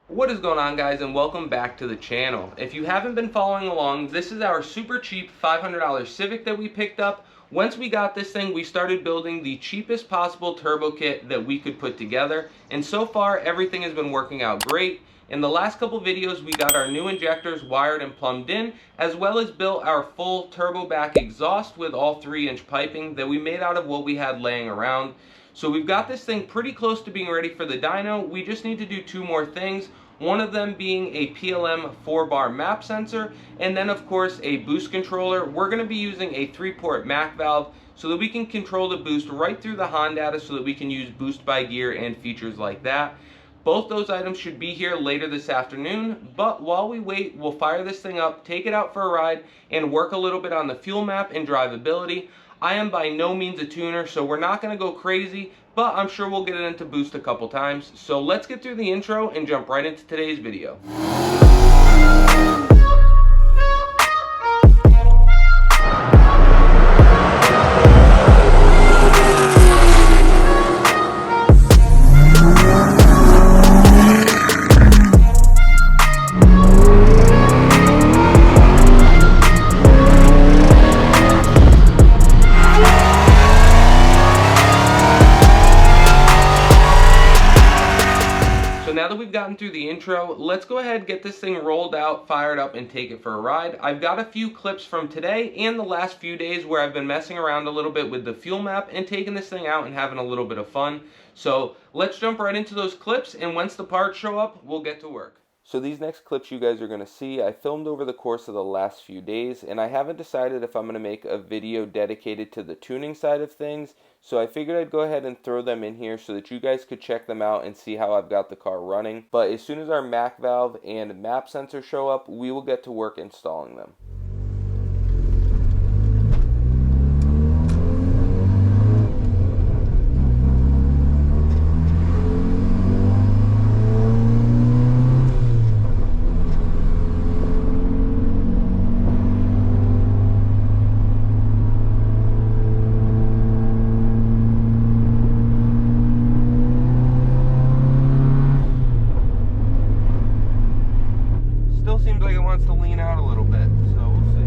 What is going on, guys, and welcome back to the channel. If you haven't been following along, this is our super cheap $500 Civic that we picked up. Once we got this thing, we started building the cheapest possible turbo kit that we could put together, and so far everything has been working out great. In the last couple videos, we got our new injectors wired and plumbed in, as well as built our full turbo back exhaust with all 3-inch piping that we made out of what we had laying around. So we've got this thing pretty close to being ready for the dyno. We just need to do two more things. One of them being a PLM 4-bar map sensor, and then of course a boost controller. We're going to be using a 3-port Mac valve so that we can control the boost right through the HONDATA so that we can use boost by gear and features like that. Both those items should be here later this afternoon, but while we wait, we'll fire this thing up, take it out for a ride, and work a little bit on the fuel map and drivability. I am by no means a tuner, so we're not going to go crazy, but I'm sure we'll get it into boost a couple times. So let's get through the intro and jump right into today's video. Now that we've gotten through the intro, let's go ahead, get this thing rolled out, fired up, and take it for a ride. I've got a few clips from today and the last few days where I've been messing around a little bit with the fuel map and taking this thing out and having a little bit of fun. So let's jump right into those clips, and once the parts show up, we'll get to work. So these next clips you guys are going to see, I filmed over the course of the last few days, and I haven't decided if I'm going to make a video dedicated to the tuning side of things, so I figured I'd go ahead and throw them in here so that you guys could check them out and see how I've got the car running. But as soon as our Mac valve and map sensor show up, we will get to work installing them. Seems like it wants to lean out a little bit, so we'll see.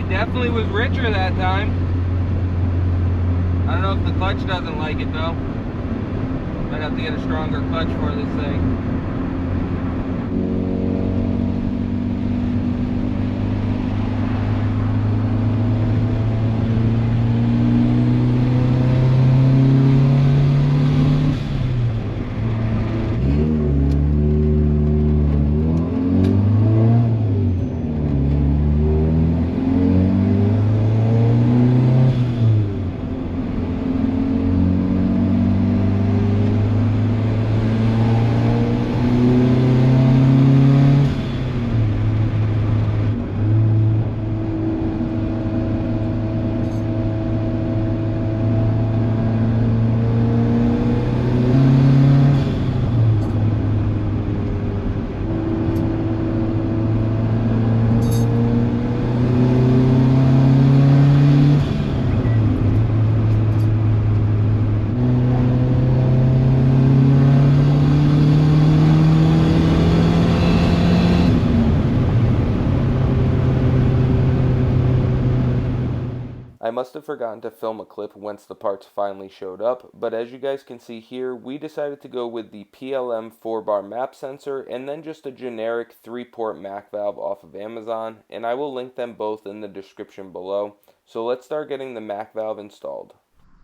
Definitely was richer that time. I don't know if the clutch doesn't like it though. Might have to get a stronger clutch for this thing. I must have forgotten to film a clip once the parts finally showed up, but as you guys can see here, we decided to go with the PLM 4-bar map sensor and then just a generic 3-port Mac valve off of Amazon, and I will link them both in the description below. So let's start getting the MAC valve installed.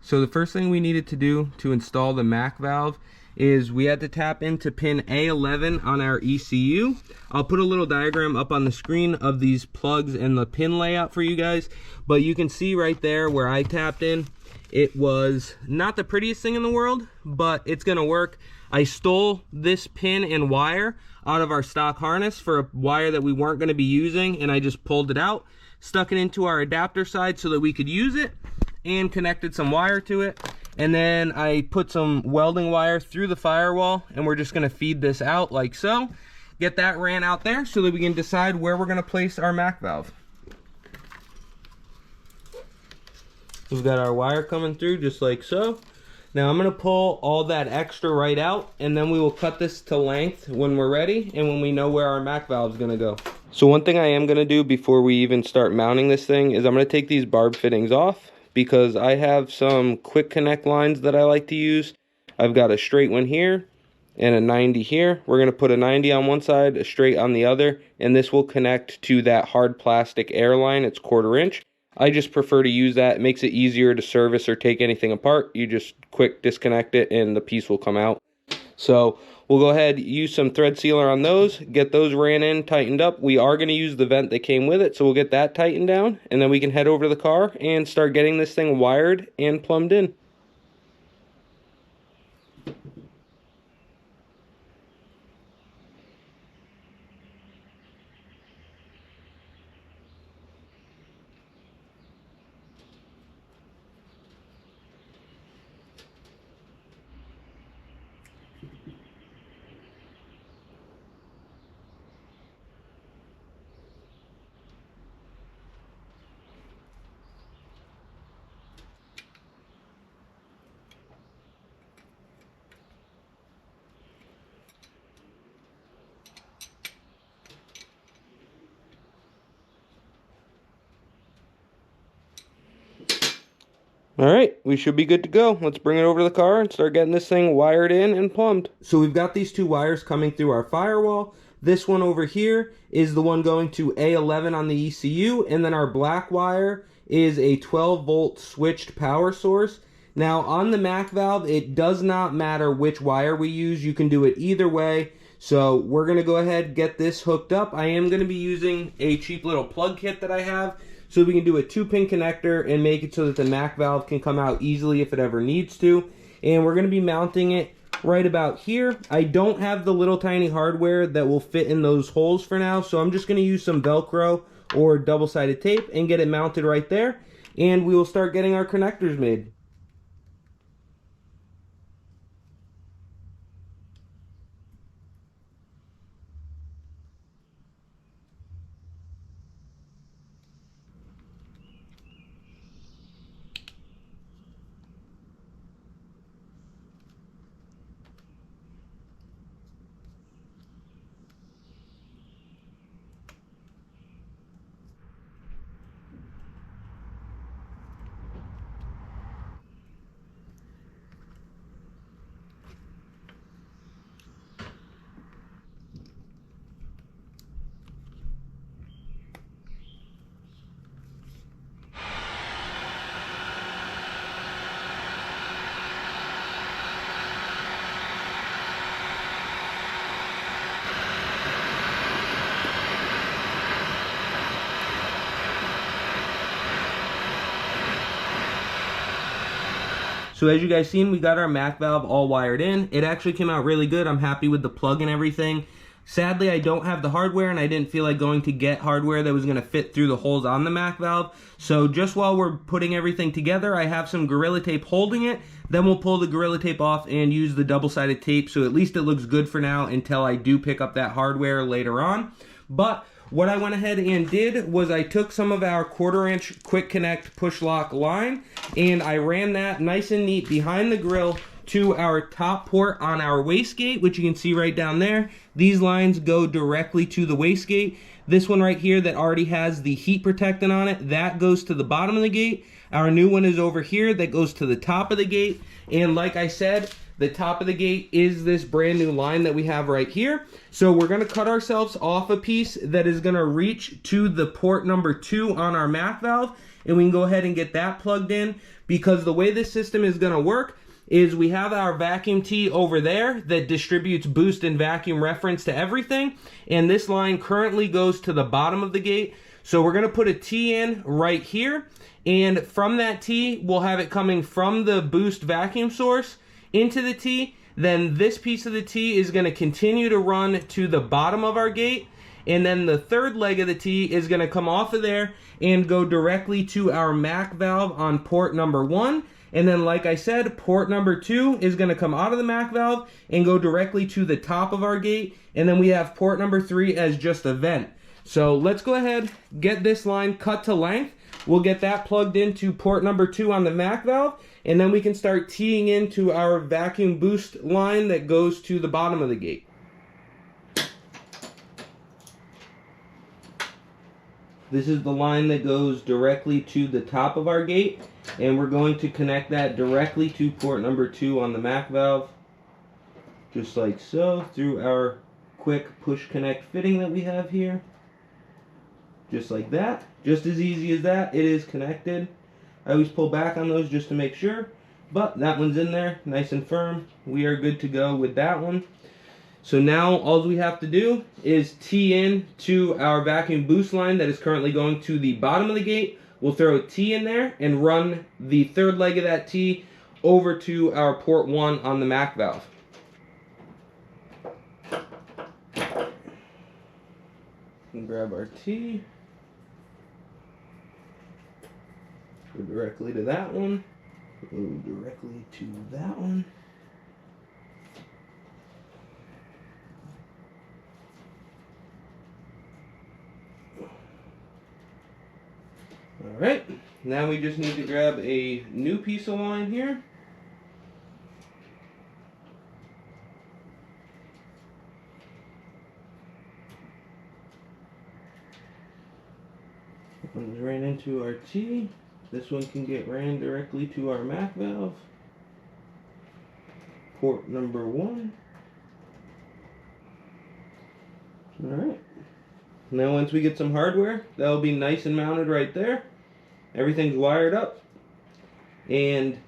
So the first thing we needed to do to install the MAC valve is we had to tap into pin A11 on our ECU. I'll put a little diagram up on the screen of these plugs and the pin layout for you guys, but you can see right there where I tapped in, it was not the prettiest thing in the world, but it's gonna work. I stole this pin and wire out of our stock harness for a wire that we weren't gonna be using, and I just pulled it out, stuck it into our adapter side so that we could use it, and connected some wire to it. And then I put some welding wire through the firewall, and we're just gonna feed this out like so. Get that ran out there so that we can decide where we're gonna place our MAC valve. We've got our wire coming through just like so. Now I'm gonna pull all that extra right out, and then we will cut this to length when we're ready and when we know where our MAC valve is gonna go. So one thing I am gonna do before we even start mounting this thing is I'm gonna take these barb fittings off, because I have some quick connect lines that I like to use. I've got a straight one here and a 90 here. We're gonna put a 90 on one side, a straight on the other, and this will connect to that hard plastic air line. It's 1/4 inch. I just prefer to use that. It makes it easier to service or take anything apart. You just quick disconnect it and the piece will come out. So we'll go ahead, use some thread sealer on those, get those ran in, tightened up. We are going to use the vent that came with it, so we'll get that tightened down, and then we can head over to the car and start getting this thing wired and plumbed in. All right, we should be good to go. Let's bring it over to the car and start getting this thing wired in and plumbed. So we've got these two wires coming through our firewall. This one over here is the one going to A11 on the ECU, and then our black wire is a 12-volt switched power source. Now on the MAC valve, it does not matter which wire we use. You can do it either way. So we're gonna go ahead and get this hooked up. I am gonna be using a cheap little plug kit that I have, so we can do a 2-pin connector and make it so that the MAC valve can come out easily if it ever needs to. And we're gonna be mounting it right about here. I don't have the little tiny hardware that will fit in those holes for now, so I'm just gonna use some Velcro or double-sided tape and get it mounted right there, and we will start getting our connectors made. So as you guys seen, we got our MAC valve all wired in. It actually came out really good. I'm happy with the plug and everything. Sadly, I don't have the hardware, and I didn't feel like going to get hardware that was going to fit through the holes on the MAC valve. So just while we're putting everything together, I have some Gorilla Tape holding it. Then we'll pull the Gorilla Tape off and use the double-sided tape, so at least it looks good for now until I do pick up that hardware later on. But what I went ahead and did was I took some of our 1/4 inch quick connect push lock line, and I ran that nice and neat behind the grill to our top port on our wastegate, which you can see right down there. These lines go directly to the wastegate. This one right here that already has the heat protectant on it, that goes to the bottom of the gate. Our new one is over here that goes to the top of the gate. And like I said, the top of the gate is this brand new line that we have right here. So we're gonna cut ourselves off a piece that is gonna reach to the port number 2 on our MAC valve. and we can go ahead and get that plugged in, because the way this system is going to work is we have our vacuum tee over there that distributes boost and vacuum reference to everything, and this line currently goes to the bottom of the gate. So we're going to put a tee in right here, and from that tee we'll have it coming from the boost vacuum source into the tee. Then this piece of the tee is going to continue to run to the bottom of our gate, and then the third leg of the tee is going to come off of there and go directly to our MAC valve on port number 1. And then, like I said, port number 2 is going to come out of the MAC valve and go directly to the top of our gate. And then we have port number 3 as just a vent. So let's go ahead, get this line cut to length. We'll get that plugged into port number 2 on the MAC valve, and then we can start teeing into our vacuum boost line that goes to the bottom of the gate. This is the line that goes directly to the top of our gate, and we're going to connect that directly to port number 2 on the MAC valve, just like so, through our quick push connect fitting that we have here. Just like that. Just as easy as that, it is connected. I always pull back on those just to make sure, but that one's in there, nice and firm. We are good to go with that one. So now all we have to do is tee in to our vacuum boost line that is currently going to the bottom of the gate. We'll throw a tee in there and run the third leg of that tee over to our port 1 on the MAC valve. And grab our tee. Go directly to that one. Go directly to that one. Alright, now we just need to grab a new piece of line here. That one's ran into our tee. This one can get ran directly to our MAC valve. Port number 1. Alright. Now once we get some hardware, that'll be nice and mounted right there. Everything's wired up and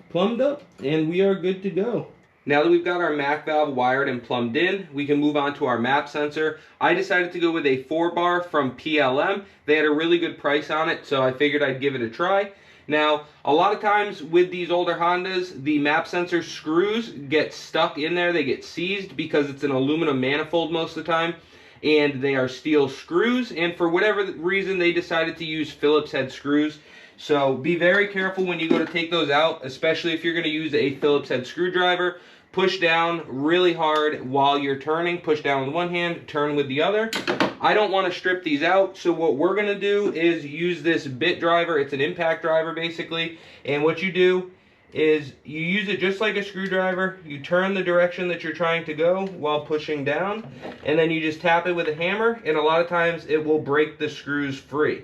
plumbed up, and we are good to go. Now that we've got our MAC valve wired and plumbed in, we can move on to our map sensor. I decided to go with a 4-bar from PLM. They had a really good price on it, so I figured I'd give it a try. Now, a lot of times with these older Hondas, the map sensor screws get stuck in there. They get seized because it's an aluminum manifold most of the time, and they are steel screws, and for whatever reason they decided to use Phillips head screws. So be very careful when you go to take those out, especially if you're going to use a Phillips head screwdriver. Push down really hard while you're turning. Push down with one hand, turn with the other. I don't want to strip these out, so what we're going to do is use this bit driver. It's an impact driver basically, and what you do is you use it just like a screwdriver. You turn the direction that you're trying to go while pushing down, and then you just tap it with a hammer, and a lot of times it will break the screws free.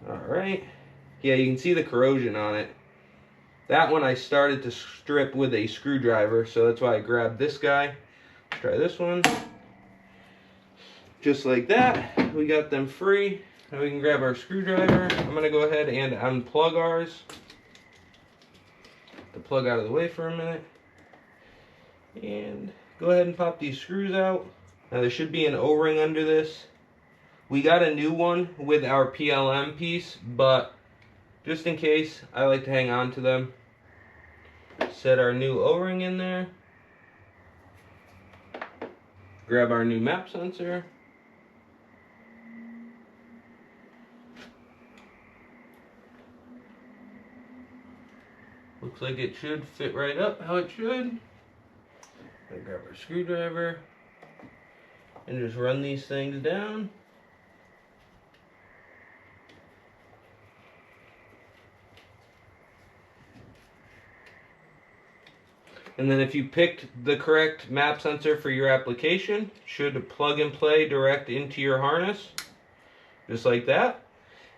Alright, yeah, you can see the corrosion on it. That one I started to strip with a screwdriver, so that's why I grabbed this guy. Let's try this one. Just like that, we got them free. Now we can grab our screwdriver. I'm going to go ahead and unplug ours. Get the plug out of the way for a minute. And go ahead and pop these screws out. Now there should be an O-ring under this. We got a new one with our PLM piece, but just in case, I like to hang on to them. Set our new O-ring in there. Grab our new map sensor. Looks like it should fit right up how it should. Grab our screwdriver and just run these things down. And then if you picked the correct map sensor for your application, it should plug and play direct into your harness, just like that.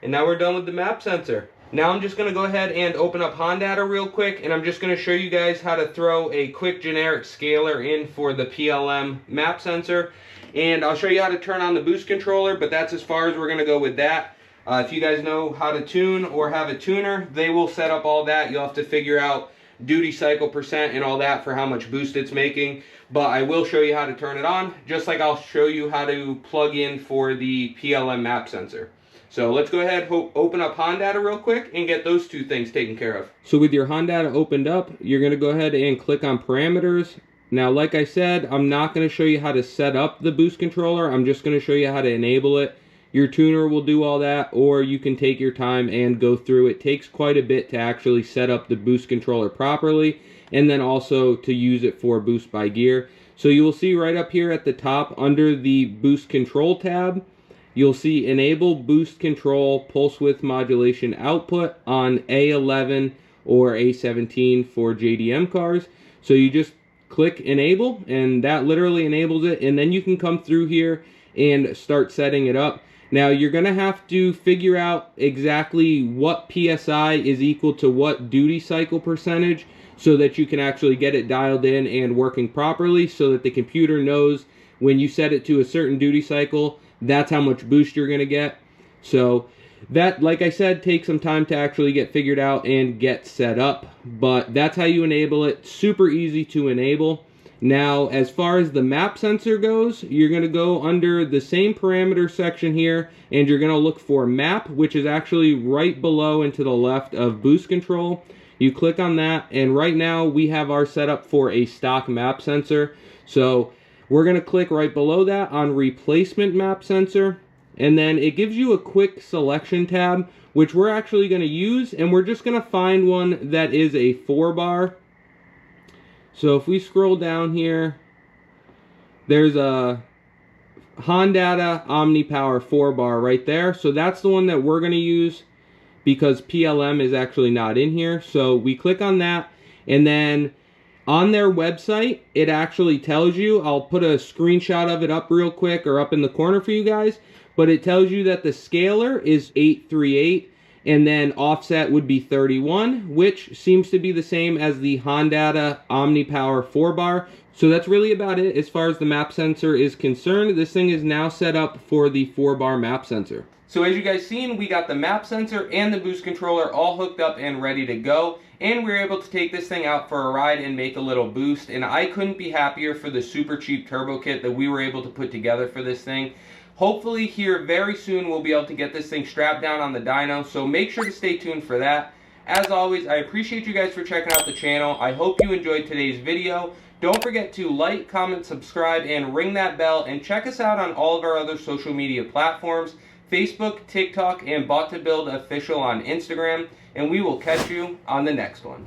And now we're done with the map sensor. Now I'm just going to go ahead and open up HONDATA real quick, and I'm just going to show you guys how to throw a quick generic scaler in for the PLM map sensor. And I'll show you how to turn on the boost controller, but that's as far as we're going to go with that. If you guys know how to tune or have a tuner, they will set up all that. You'll have to figure out duty cycle percent and all that for how much boost it's making. But I will show you how to turn it on, just like I'll show you how to plug in for the PLM map sensor. So let's go ahead, open up HONDATA real quick and get those two things taken care of. So with your HONDATA opened up, you're going to go ahead and click on parameters. Now, like I said, I'm not going to show you how to set up the boost controller. I'm just going to show you how to enable it. Your tuner will do all that, or you can take your time and go through. It takes quite a bit to actually set up the boost controller properly, and then also to use it for boost by gear. So you will see right up here at the top under the boost control tab, you'll see enable boost control pulse width modulation output on A11 or A17 for JDM cars. So you just click enable, and that literally enables it, and then you can come through here and start setting it up. Now you're going to have to figure out exactly what PSI is equal to what duty cycle percentage so that you can actually get it dialed in and working properly, so that the computer knows when you set it to a certain duty cycle, that's how much boost you're going to get. So that, like I said, takes some time to actually get figured out and get set up, but that's how you enable it. Super easy to enable. Now, as far as the map sensor goes, you're going to go under the same parameter section here, and you're going to look for map, which is actually right below and to the left of boost control. You click on that, and right now we have our setup for a stock map sensor. So we're going to click right below that on replacement map sensor, and then it gives you a quick selection tab, which we're actually going to use, and we're just going to find one that is a 4-bar. So if we scroll down here, there's a HONDATA OmniPower 4-bar right there. So that's the one that we're going to use because PLM is actually not in here. So we click on that, and then on their website, it actually tells you, I'll put a screenshot of it up real quick or up in the corner for you guys, but it tells you that the scaler is 838. And then offset would be 31, which seems to be the same as the HONDATA OmniPower 4-bar. So that's really about it as far as the map sensor is concerned. This thing is now set up for the 4-bar map sensor. So as you guys seen, we got the map sensor and the boost controller all hooked up and ready to go. And we were able to take this thing out for a ride and make a little boost. And I couldn't be happier for the super cheap turbo kit that we were able to put together for this thing. Hopefully here very soon we'll be able to get this thing strapped down on the dyno, so make sure to stay tuned for that. As always, I appreciate you guys for checking out the channel. I hope you enjoyed today's video. Don't forget to like, comment, subscribe, and ring that bell, and check us out on all of our other social media platforms, Facebook, TikTok, and Bought to Build Official on Instagram, and we will catch you on the next one.